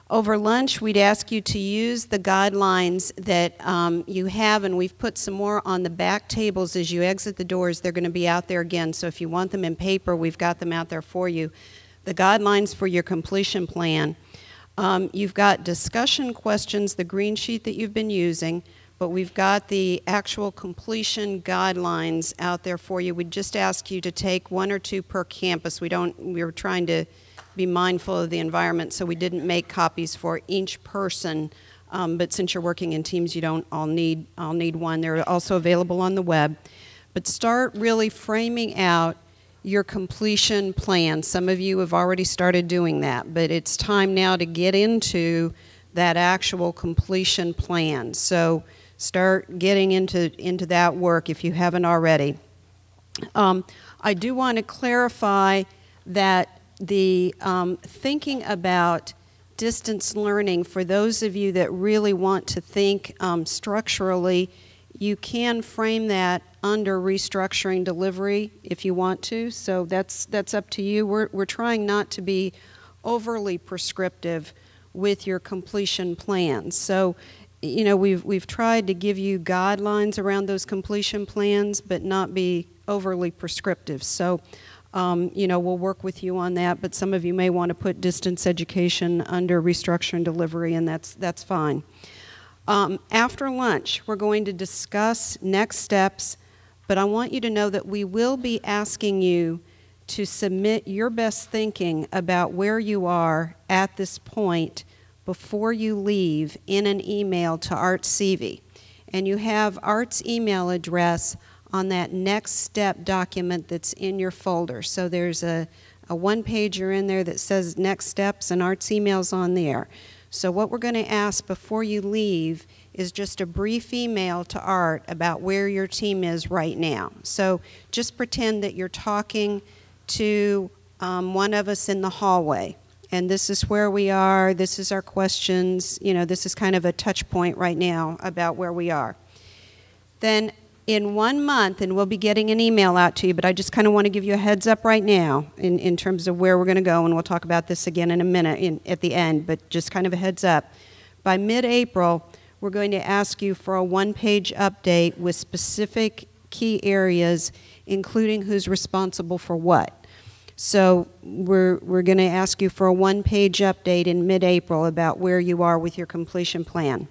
Over lunch, we'd ask you to use the guidelines that you have, and we've put some more on the back tables as you exit the doors. They're going to be out there again, so if you want them in paper, we've got them out there for you. The guidelines for your completion plan. You've got discussion questions, the green sheet that you've been using, but we've got the actual completion guidelines out there for you. We'd just ask you to take 1 or 2 per campus. We were trying to be mindful of the environment, so we didn't make copies for each person. But since you're working in teams, you don't all need one. They're also available on the web. But start really framing out your completion plan. Some of you have already started doing that, but it's time now to get into that actual completion plan. So start getting into that work if you haven't already. I do want to clarify that the thinking about distance learning, for those of you that really want to think structurally, you can frame that under restructuring delivery if you want to. So that's up to you. We're trying not to be overly prescriptive with your completion plans. So, you know, we've tried to give you guidelines around those completion plans, but not be overly prescriptive. So, you know, we'll work with you on that, but some of you may want to put distance education under restructuring delivery, and that's fine. After lunch, we're going to discuss next steps, but I want you to know that we will be asking you to submit your best thinking about where you are at this point before you leave in an email to Art Seavey. And you have Art's email address on that next step document that's in your folder. So there's a one-pager in there that says next steps, and Art's email's on there. So what we're going to ask before you leave is just a brief email to Art about where your team is right now. So just pretend that you're talking to one of us in the hallway, and this is where we are, this is our questions, you know, this is kind of a touch point right now about where we are. Then in 1 month, and we'll be getting an email out to you, but I just kind of want to give you a heads up right now in terms of where we're going to go, and we'll talk about this again in a minute at the end, but just kind of a heads up. By mid-April, we're going to ask you for a one-page update with specific key areas, including who's responsible for what. So we're going to ask you for a one-page update in mid-April about where you are with your completion plan.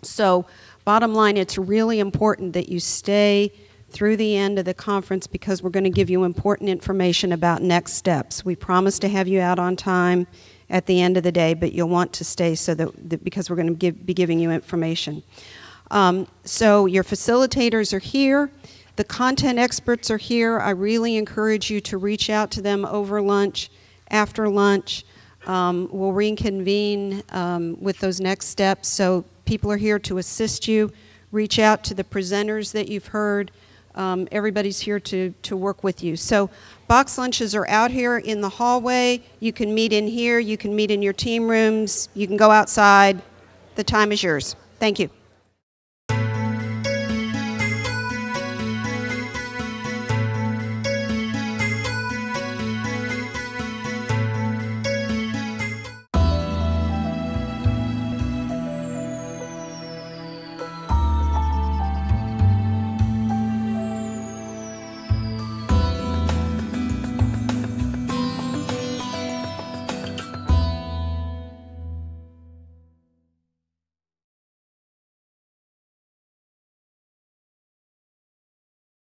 So bottom line, it's really important that you stay through the end of the conference because we're going to give you important information about next steps. We promise to have you out on time at the end of the day, but you'll want to stay so that because we're going to be giving you information. So your facilitators are here. The content experts are here. I really encourage you to reach out to them over lunch, after lunch. We'll reconvene with those next steps. So people are here to assist you. Reach out to the presenters that you've heard. Everybody's here to work with you. So box lunches are out here in the hallway. You can meet in here. You can meet in your team rooms. You can go outside. The time is yours. Thank you.